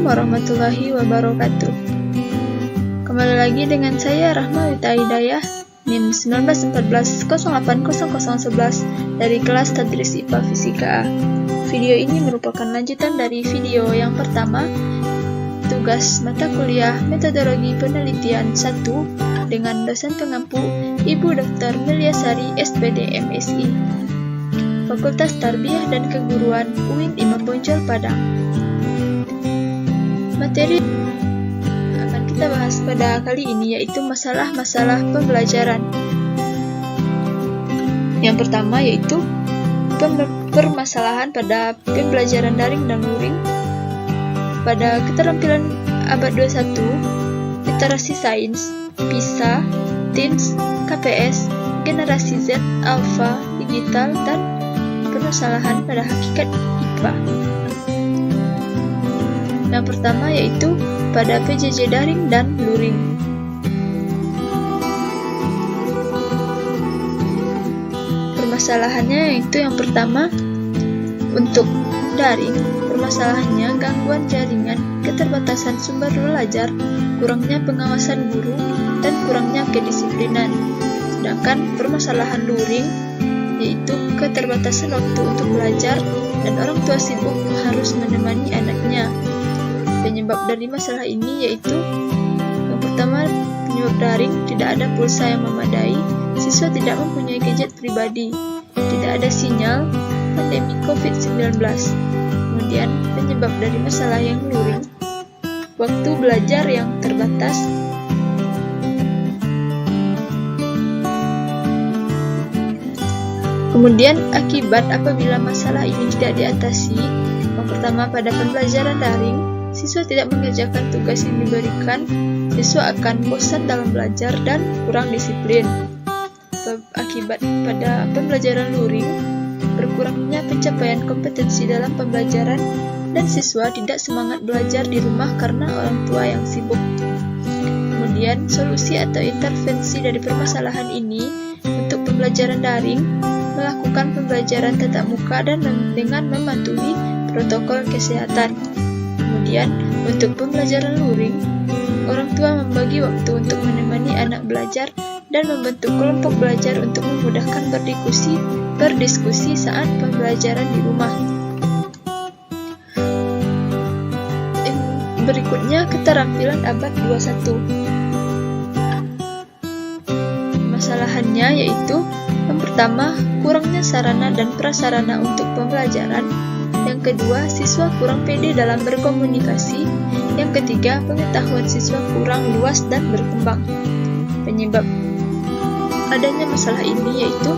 warahmatullahi wabarakatuh. Kembali lagi dengan saya Rahma Wita Hidayah, NIM 1914080011 dari kelas Tadris IPA Fisika A. Video ini merupakan lanjutan dari video yang pertama, tugas mata kuliah Metodologi Penelitian 1 dengan dosen pengampu Ibu Dr. Meliasari SPD MSI, Fakultas Tarbiyah dan Keguruan UIN Imam Bonjol Padang. Materi yang akan kita bahas pada kali ini yaitu masalah-masalah pembelajaran. Yang pertama yaitu permasalahan pada pembelajaran daring dan luring. Pada keterampilan abad 21, literasi sains, PISA, TIMSS, KPS, generasi Z, alfa, digital, dan permasalahan pada hakikat IPA. Yang pertama yaitu pada PJJ daring dan luring. Permasalahannya yaitu yang pertama, untuk daring, permasalahannya gangguan jaringan, keterbatasan sumber belajar, kurangnya pengawasan guru, dan kurangnya kedisiplinan. Sedangkan permasalahan luring yaitu keterbatasan waktu untuk belajar dan orang tua sibuk harus menemani anaknya. Penyebab dari masalah ini yaitu yang pertama, penyebab daring, tidak ada pulsa yang memadai, siswa tidak mempunyai gadget pribadi, tidak ada sinyal, pandemi COVID-19. Kemudian penyebab dari masalah yang luring, waktu belajar yang terbatas, kemudian akibat apabila masalah ini tidak diatasi. Yang pertama, pada pembelajaran daring, siswa tidak mengerjakan tugas yang diberikan, siswa akan bosan dalam belajar dan kurang disiplin. Akibat pada pembelajaran luring, berkurangnya pencapaian kompetensi dalam pembelajaran dan siswa tidak semangat belajar di rumah karena orang tua yang sibuk. Kemudian solusi atau intervensi dari permasalahan ini untuk pembelajaran daring, melakukan pembelajaran tatap muka dan dengan mematuhi protokol kesehatan. Kemudian untuk pembelajaran luring, orang tua membagi waktu untuk menemani anak belajar dan membentuk kelompok belajar untuk memudahkan berdiskusi saat pembelajaran di rumah. Berikutnya keterampilan abad 21. Masalahannya yaitu yang pertama, kurangnya sarana dan prasarana untuk pembelajaran. Yang kedua, siswa kurang pede dalam berkomunikasi. Yang ketiga, pengetahuan siswa kurang luas dan berkembang. Penyebab adanya masalah ini yaitu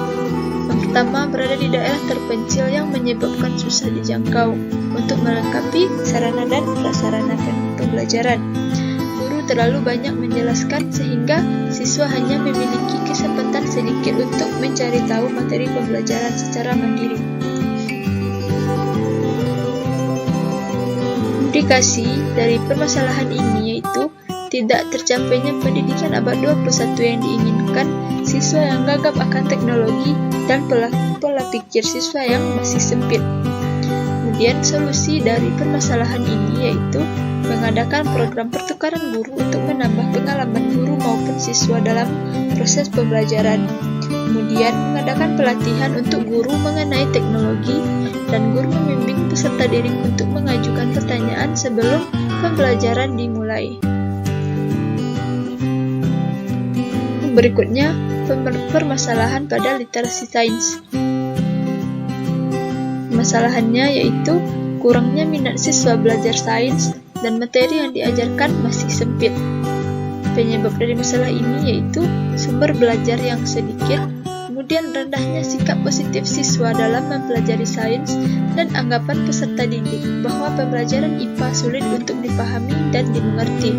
yang pertama, berada di daerah terpencil yang menyebabkan susah dijangkau untuk melengkapi sarana dan prasarana pembelajaran. Guru terlalu banyak menjelaskan sehingga siswa hanya memiliki kesempatan sedikit untuk mencari tahu materi pembelajaran secara mandiri. Implikasi dari permasalahan ini yaitu tidak tercapainya pendidikan abad 21 yang diinginkan, siswa yang gagap akan teknologi, dan pola pikir siswa yang masih sempit. Kemudian solusi dari permasalahan ini yaitu mengadakan program pertukaran guru untuk menambah pengalaman guru maupun siswa dalam proses pembelajaran. Kemudian mengadakan pelatihan untuk guru mengenai teknologi dan guru membimbing peserta didik untuk mengajukan pertanyaan sebelum pembelajaran dimulai. Berikutnya, permasalahan pada literasi sains. Masalahannya yaitu kurangnya minat siswa belajar sains dan materi yang diajarkan masih sempit. Penyebab dari masalah ini yaitu sumber belajar yang sedikit, kemudian rendahnya sikap positif siswa dalam mempelajari sains, dan anggapan peserta didik bahwa pembelajaran IPA sulit untuk dipahami dan dimengerti.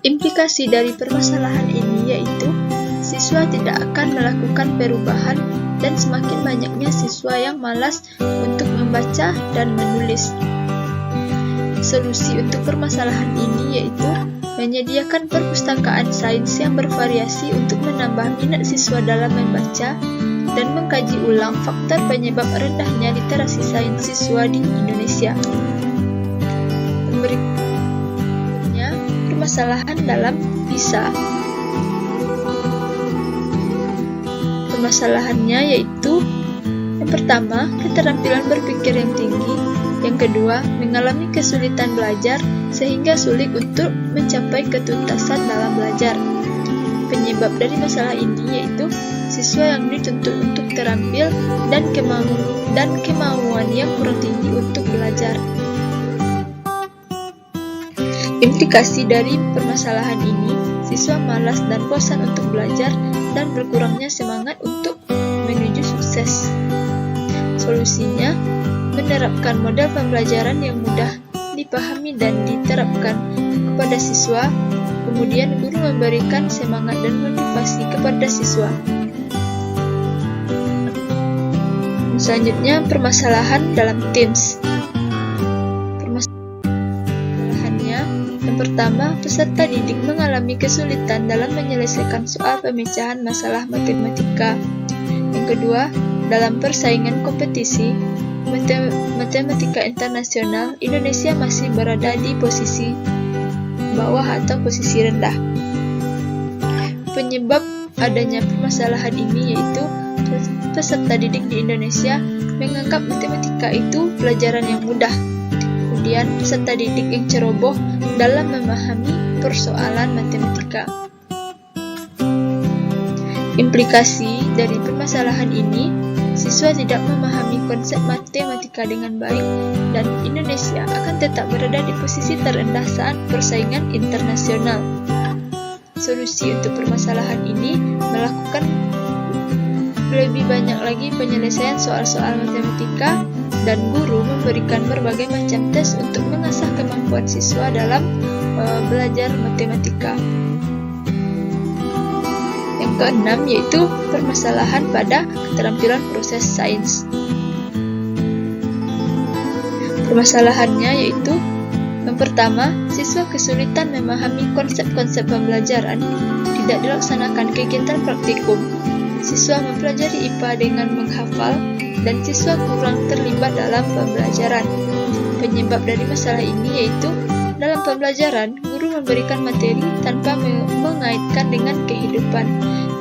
Implikasi dari permasalahan ini yaitu siswa tidak akan melakukan perubahan dan semakin banyaknya siswa yang malas untuk membaca dan menulis. Solusi untuk permasalahan ini yaitu menyediakan perpustakaan sains yang bervariasi untuk menambah minat siswa dalam membaca dan mengkaji ulang faktor penyebab rendahnya literasi sains siswa di Indonesia. Berikutnya, permasalahan dalam PISA. Permasalahannya yaitu yang pertama, keterampilan berpikir yang tinggi. Yang kedua, mengalami kesulitan belajar sehingga sulit untuk mencapai ketuntasan dalam belajar. Penyebab dari masalah ini yaitu siswa yang dituntut untuk terampil dan kemauan yang kurang tinggi untuk belajar. Implikasi dari permasalahan ini, siswa malas dan bosan untuk belajar dan berkurangnya semangat untuk menuju sukses. Solusinya, menerapkan model pembelajaran yang mudah dipahami dan diterapkan kepada siswa, kemudian guru memberikan semangat dan motivasi kepada siswa. Selanjutnya, permasalahan dalam Teams. Permasalahannya, yang pertama, peserta didik mengalami kesulitan dalam menyelesaikan soal pemecahan masalah matematika. Yang kedua, dalam persaingan kompetisi matematika internasional, Indonesia masih berada di posisi bawah atau posisi rendah. Penyebab adanya permasalahan ini yaitu peserta didik di Indonesia menganggap matematika itu pelajaran yang mudah. Kemudian peserta didik yang ceroboh dalam memahami persoalan matematika. Implikasi dari permasalahan ini, siswa tidak memahami konsep matematika dengan baik dan Indonesia akan tetap berada di posisi terendah saat persaingan internasional. Solusi untuk permasalahan ini melakukan lebih banyak lagi penyelesaian soal-soal matematika dan guru memberikan berbagai macam tes untuk mengasah kemampuan siswa dalam belajar matematika. Yang keenam yaitu permasalahan pada keterampilan proses sains. Permasalahannya yaitu yang pertama, siswa kesulitan memahami konsep-konsep pembelajaran, tidak dilaksanakan kegiatan praktikum. Siswa mempelajari IPA dengan menghafal dan siswa kurang terlibat dalam pembelajaran. Penyebab dari masalah ini yaitu dalam pembelajaran, guru memberikan materi tanpa mengaitkan dengan kehidupan.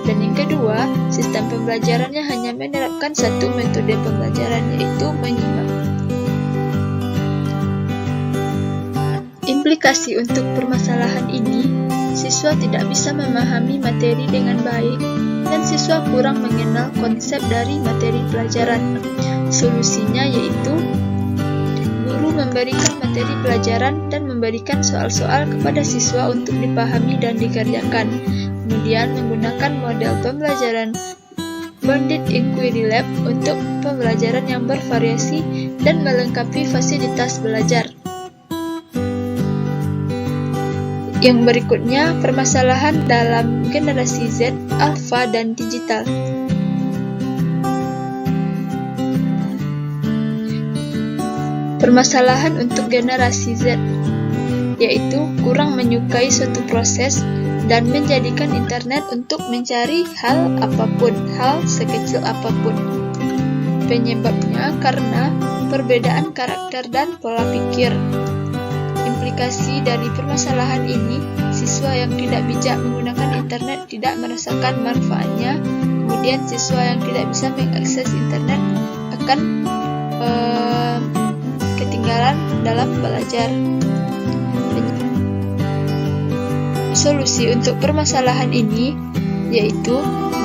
Dan yang kedua, sistem pembelajarannya hanya menerapkan satu metode pembelajaran, yaitu menyimak. Implikasi untuk permasalahan ini, siswa tidak bisa memahami materi dengan baik, dan siswa kurang mengenal konsep dari materi pelajaran. Solusinya yaitu guru memberikan materi pelajaran dan memberikan soal-soal kepada siswa untuk dipahami dan dikerjakan. Kemudian menggunakan model pembelajaran Bonded Inquiry Lab untuk pembelajaran yang bervariasi dan melengkapi fasilitas belajar. Yang berikutnya, permasalahan dalam generasi Z, Alpha, dan digital. Permasalahan untuk generasi Z, yaitu kurang menyukai suatu proses dan menjadikan internet untuk mencari hal apapun, hal sekecil apapun. Penyebabnya karena perbedaan karakter dan pola pikir. Implikasi dari permasalahan ini, siswa yang tidak bijak menggunakan internet tidak merasakan manfaatnya. Kemudian siswa yang tidak bisa mengakses internet akan ketinggalan dalam belajar. Solusi untuk permasalahan ini yaitu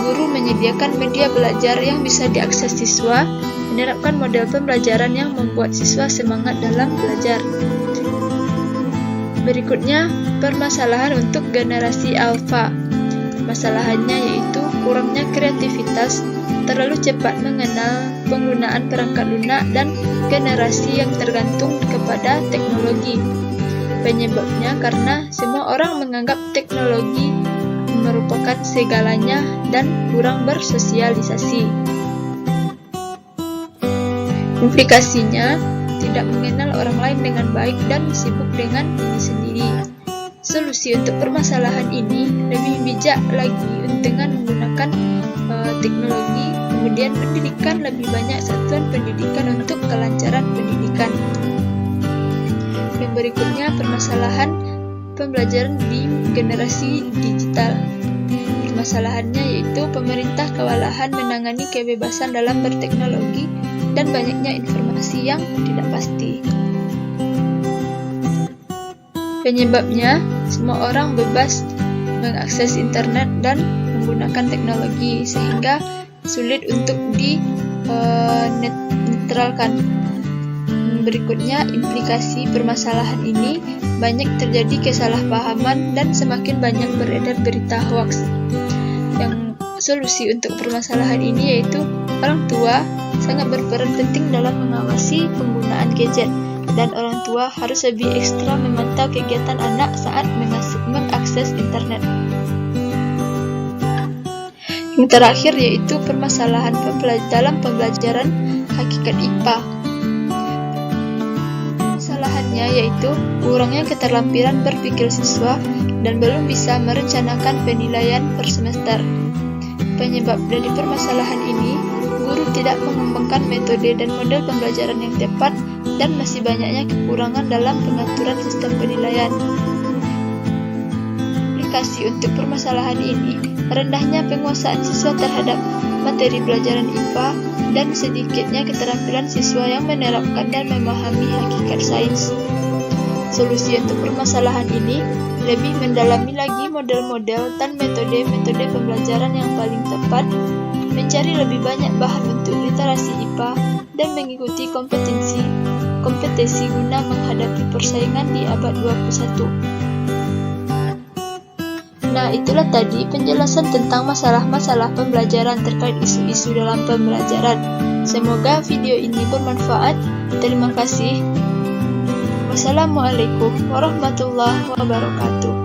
guru menyediakan media belajar yang bisa diakses siswa, menerapkan model pembelajaran yang membuat siswa semangat dalam belajar. Berikutnya, permasalahan untuk generasi Alpha. Permasalahannya yaitu kurangnya kreativitas, terlalu cepat mengenal penggunaan perangkat lunak, dan generasi yang tergantung kepada teknologi. Penyebabnya karena semua orang menganggap teknologi merupakan segalanya dan kurang bersosialisasi. Implikasinya, tidak mengenal orang lain dengan baik dan sibuk dengan diri sendiri. Solusi untuk permasalahan ini lebih bijak lagi dengan menggunakan teknologi, Kemudian pendidikan, lebih banyak satuan pendidikan untuk kelancaran pendidikan. Yang berikutnya, permasalahan pembelajaran di generasi digital. Permasalahannya yaitu pemerintah kewalahan menangani kebebasan dalam berteknologi dan banyaknya informasi yang tidak pasti. Penyebabnya, semua orang bebas mengakses internet dan menggunakan teknologi sehingga sulit untuk dinetralkan. Berikutnya, implikasi permasalahan ini banyak terjadi kesalahpahaman dan semakin banyak beredar berita hoaks. Yang solusi untuk permasalahan ini yaitu orang tua sangat berperan penting dalam mengawasi penggunaan gadget, dan orang tua harus lebih ekstra memantau kegiatan anak saat mengakses internet. Yang terakhir yaitu permasalahan dalam pembelajaran hakikat IPA. Permasalahannya yaitu kurangnya keterampilan berpikir siswa dan belum bisa merencanakan penilaian per semester. Penyebab dari permasalahan ini, guru tidak mengembangkan metode dan model pembelajaran yang tepat dan masih banyaknya kekurangan dalam pengaturan sistem penilaian. Aplikasi untuk permasalahan ini, rendahnya penguasaan siswa terhadap materi pelajaran IPA dan sedikitnya keterampilan siswa yang menerapkan dan memahami hakikat sains. Solusi untuk permasalahan ini lebih mendalami lagi model-model dan metode-metode pembelajaran yang paling tepat, mencari lebih banyak bahan untuk literasi IPA, dan mengikuti kompetisi guna menghadapi persaingan di abad 21. Nah, itulah tadi penjelasan tentang masalah-masalah pembelajaran terkait isu-isu dalam pembelajaran. Semoga video ini bermanfaat. Terima kasih. Wassalamualaikum warahmatullahi wabarakatuh.